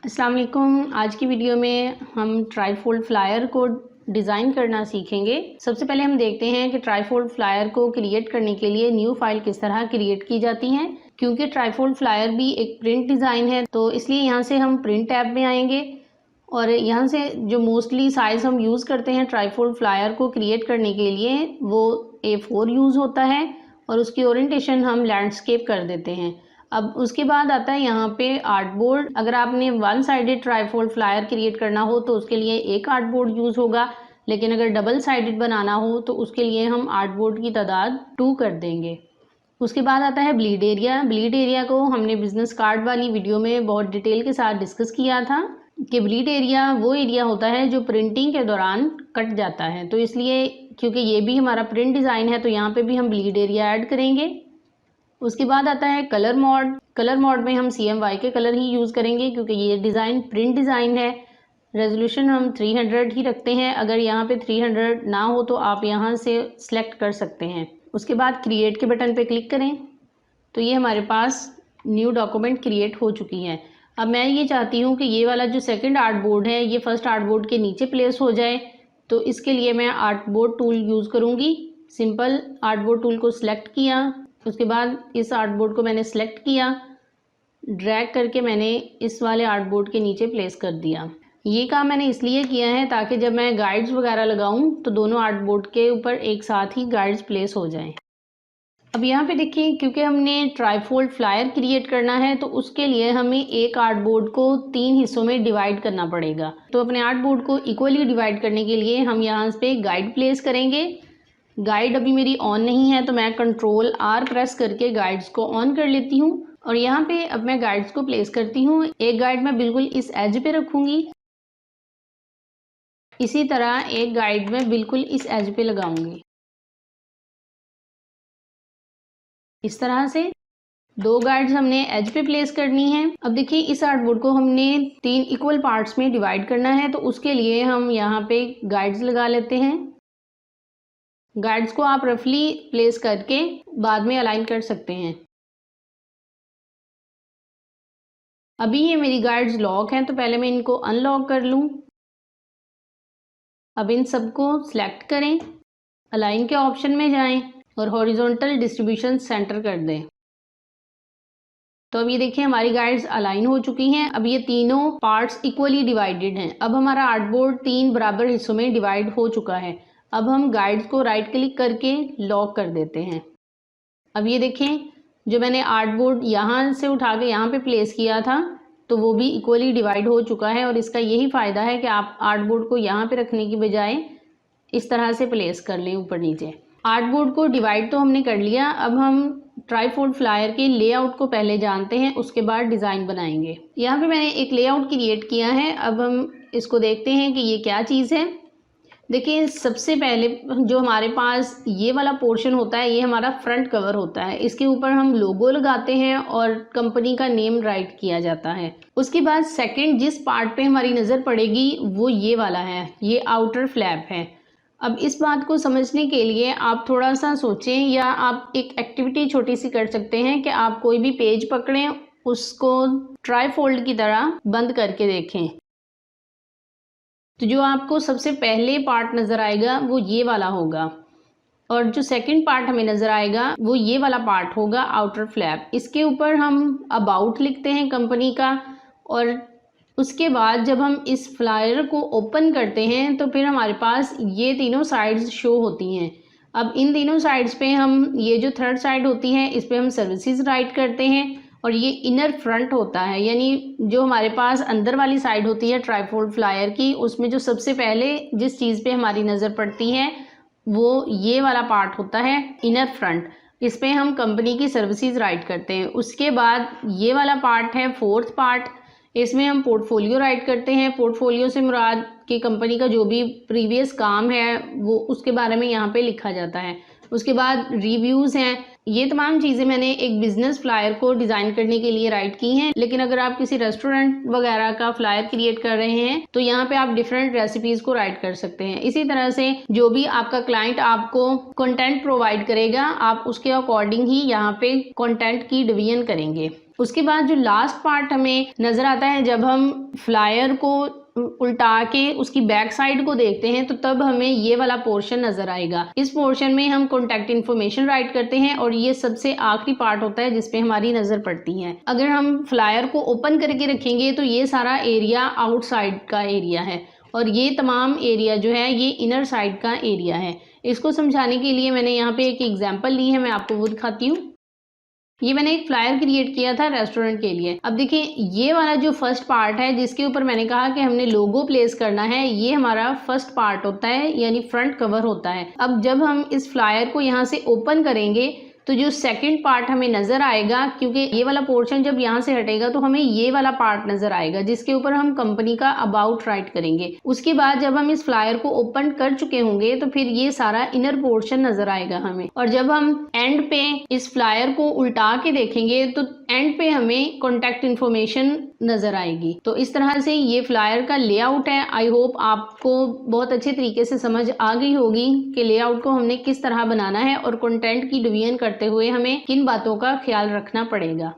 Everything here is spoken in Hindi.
अस्सलाम वालेकुम। आज की वीडियो में हम ट्राईफोल्ड फ्लायर को डिज़ाइन करना सीखेंगे। सबसे पहले हम देखते हैं कि ट्राईफोल्ड फ्लायर को क्रिएट करने के लिए न्यू फाइल किस तरह क्रिएट की जाती हैं। क्योंकि ट्राईफोल्ड फ्लायर भी एक प्रिंट डिज़ाइन है, तो इसलिए यहाँ से हम प्रिंट टैब में आएंगे और यहाँ से जो मोस्टली साइज़ हम यूज़ करते हैं ट्राईफोल्ड फ्लायर को क्रिएट करने के लिए वो A4 यूज़ होता है और उसकी ओरिएंटेशन हम लैंडस्केप कर देते हैं। अब उसके बाद आता है यहाँ पे आर्टबोर्ड। अगर आपने वन साइडेड ट्राईफोल्ड फ्लायर क्रिएट करना हो तो उसके लिए एक आर्टबोर्ड यूज़ होगा, लेकिन अगर डबल साइडेड बनाना हो तो उसके लिए हम आर्टबोर्ड की तादाद 2 कर देंगे। उसके बाद आता है ब्लीड एरिया। ब्लीड एरिया को हमने बिजनेस कार्ड वाली वीडियो में बहुत डिटेल के साथ डिस्कस किया था कि ब्लीड एरिया वो एरिया होता है जो प्रिंटिंग के दौरान कट जाता है, तो इसलिए क्योंकि ये भी हमारा प्रिंट डिज़ाइन है तो यहाँ पे भी हम ब्लीड एरिया ऐड करेंगे। उसके बाद आता है कलर मोड। कलर मोड में हम CMY के कलर ही यूज़ करेंगे क्योंकि ये डिज़ाइन प्रिंट डिज़ाइन है। रेजोल्यूशन हम 300 ही रखते हैं। अगर यहाँ पे 300 ना हो तो आप यहाँ से सिलेक्ट कर सकते हैं। उसके बाद क्रिएट के बटन पे क्लिक करें तो ये हमारे पास न्यू डॉक्यूमेंट क्रिएट हो चुकी है। अब मैं ये चाहती हूँ कि ये वाला जो सेकंड आर्टबोर्ड है ये फर्स्ट आर्टबोर्ड के नीचे प्लेस हो जाए, तो इसके लिए मैं आर्टबोर्ड टूल यूज़ करूँगी। सिंपल आर्टबोर्ड टूल को सिलेक्ट किया, उसके बाद इस आर्टबोर्ड को मैंने सिलेक्ट किया, ड्रैग करके मैंने इस वाले आर्टबोर्ड के नीचे प्लेस कर दिया। ये काम मैंने इसलिए किया है ताकि जब मैं गाइड्स वगैरह लगाऊं तो दोनों आर्टबोर्ड के ऊपर एक साथ ही गाइड्स प्लेस हो जाएं। अब यहाँ पे देखिए, क्योंकि हमने ट्राईफोल्ड फ्लायर क्रिएट करना है तो उसके लिए हमें एक आर्टबोर्ड को 3 हिस्सों में डिवाइड करना पड़ेगा। तो अपने आर्टबोर्ड को इक्वली डिवाइड करने के लिए हम यहाँ पे गाइड प्लेस करेंगे। गाइड अभी मेरी ऑन नहीं है तो मैं Ctrl+R प्रेस करके गाइड्स को ऑन कर लेती हूँ और यहाँ पे अब मैं गाइड्स को प्लेस करती हूँ। एक गाइड मैं बिल्कुल इस एज पे रखूँगी, इसी तरह एक गाइड में बिल्कुल इस एज पे लगाऊंगी। इस तरह से 2 गाइड्स हमने एज पे प्लेस करनी है। अब देखिए, इस आर्टबोर्ड को हमने 3 इक्वल पार्ट्स में डिवाइड करना है, तो उसके लिए हम यहाँ पे गाइड्स लगा लेते हैं। गाइड्स को आप रफली प्लेस करके बाद में अलाइन कर सकते हैं। अभी ये मेरी गाइड्स लॉक हैं तो पहले मैं इनको अनलॉक कर लूँ। अब इन सबको सिलेक्ट करें, अलाइन के ऑप्शन में जाएं और हॉरिजॉन्टल डिस्ट्रीब्यूशन सेंटर कर दें। तो अब ये देखिए हमारी गाइड्स अलाइन हो चुकी हैं। अब ये तीनों पार्ट्स इक्वली डिवाइडेड हैं। अब हमारा आर्टबोर्ड 3 बराबर हिस्सों में डिवाइड हो चुका है। अब हम गाइड्स को राइट क्लिक करके लॉक कर देते हैं। अब ये देखें, जो मैंने आर्टबोर्ड यहाँ से उठा के यहाँ पे प्लेस किया था तो वो भी इक्वली डिवाइड हो चुका है और इसका यही फ़ायदा है कि आप आर्टबोर्ड को यहाँ पे रखने की बजाय इस तरह से प्लेस कर लें ऊपर नीचे। आर्टबोर्ड को डिवाइड तो हमने कर लिया। अब हम ट्राईफोल्ड फ्लायर के लेआउट को पहले जानते हैं, उसके बाद डिज़ाइन बनाएंगे। यहाँ पे मैंने एक लेआउट क्रिएट किया है। अब हम इसको देखते हैं कि ये क्या चीज़ है। देखिए, सबसे पहले जो हमारे पास ये वाला पोर्शन होता है ये हमारा फ्रंट कवर होता है। इसके ऊपर हम लोगो लगाते हैं और कंपनी का नेम राइट किया जाता है। उसके बाद सेकंड जिस पार्ट पे हमारी नज़र पड़ेगी वो ये वाला है, ये आउटर फ्लैप है। अब इस बात को समझने के लिए आप थोड़ा सा सोचें या आप एक एक्टिविटी छोटी सी कर सकते हैं कि आप कोई भी पेज पकड़ें, उसको ट्राईफोल्ड की तरह बंद करके देखें। तो जो आपको सबसे पहले पार्ट नज़र आएगा वो ये वाला होगा और जो सेकंड पार्ट हमें नज़र आएगा वो ये वाला पार्ट होगा, आउटर फ्लैप। इसके ऊपर हम अबाउट लिखते हैं कंपनी का और उसके बाद जब हम इस फ्लायर को ओपन करते हैं तो फिर हमारे पास ये तीनों साइड्स शो होती हैं। अब इन तीनों साइड्स पे हम ये जो थर्ड साइड होती है इस पे हम सर्विसेज राइट करते हैं और ये इनर फ्रंट होता है, यानी जो हमारे पास अंदर वाली साइड होती है ट्राईफोल्ड फ्लायर की, उसमें जो सबसे पहले जिस चीज़ पे हमारी नज़र पड़ती है वो ये वाला पार्ट होता है, इनर फ्रंट। इस पे हम कंपनी की सर्विसेज राइट करते हैं। उसके बाद ये वाला पार्ट है फोर्थ पार्ट, इसमें हम पोर्टफोलियो राइट करते हैं। पोर्टफोलियो से मुराद कि कंपनी का जो भी प्रीवियस काम है वो उसके बारे में यहाँ पे लिखा जाता है। उसके बाद रिव्यूज़ हैं। ये तमाम चीज़ें मैंने एक बिज़नेस फ्लायर को डिज़ाइन करने के लिए राइट की हैं, लेकिन अगर आप किसी रेस्टोरेंट वगैरह का फ्लायर क्रिएट कर रहे हैं तो यहाँ पे आप डिफरेंट रेसिपीज़ को राइट कर सकते हैं। इसी तरह से जो भी आपका क्लाइंट आपको कंटेंट प्रोवाइड करेगा आप उसके अकॉर्डिंग ही यहाँ पे कंटेंट की डिवीजन करेंगे। उसके बाद जो लास्ट पार्ट हमें नज़र आता है जब हम फ्लायर को उल्टा के उसकी बैक साइड को देखते हैं तो तब हमें ये वाला पोर्शन नजर आएगा। इस पोर्शन में हम कॉन्टैक्ट इन्फॉर्मेशन राइट करते हैं और ये सबसे आखिरी पार्ट होता है जिसपे हमारी नजर पड़ती है। अगर हम फ्लायर को ओपन करके रखेंगे तो ये सारा एरिया आउटसाइड का एरिया है और ये तमाम एरिया जो है ये इनर साइड का एरिया है। इसको समझाने के लिए मैंने यहाँ पे एक एग्जाम्पल ली है, मैं आपको वो दिखाती हूँ। ये मैंने एक फ्लायर क्रिएट किया था रेस्टोरेंट के लिए। अब देखिए ये वाला जो फर्स्ट पार्ट है जिसके ऊपर मैंने कहा कि हमने लोगो प्लेस करना है, ये हमारा फर्स्ट पार्ट होता है यानी फ्रंट कवर होता है। अब जब हम इस फ्लायर को यहाँ से ओपन करेंगे तो जो सेकंड पार्ट हमें नजर आएगा, क्योंकि ये वाला पोर्शन जब यहाँ से हटेगा तो हमें ये वाला पार्ट नजर आएगा जिसके ऊपर हम कंपनी का अबाउट राइट करेंगे। उसके बाद जब हम इस फ्लायर को ओपन कर चुके होंगे तो फिर ये सारा इनर पोर्शन नजर आएगा हमें। और जब हम एंड पे इस फ्लायर को उल्टा के देखेंगे तो एंड पे हमें कॉन्टैक्ट इन्फॉर्मेशन नजर आएगी। तो इस तरह से ये फ्लायर का लेआउट है। आई होप आपको बहुत अच्छे तरीके से समझ आ गई होगी कि लेआउट को हमने किस तरह बनाना है और कंटेंट की डिवीजन करते हुए हमें किन बातों का ख्याल रखना पड़ेगा।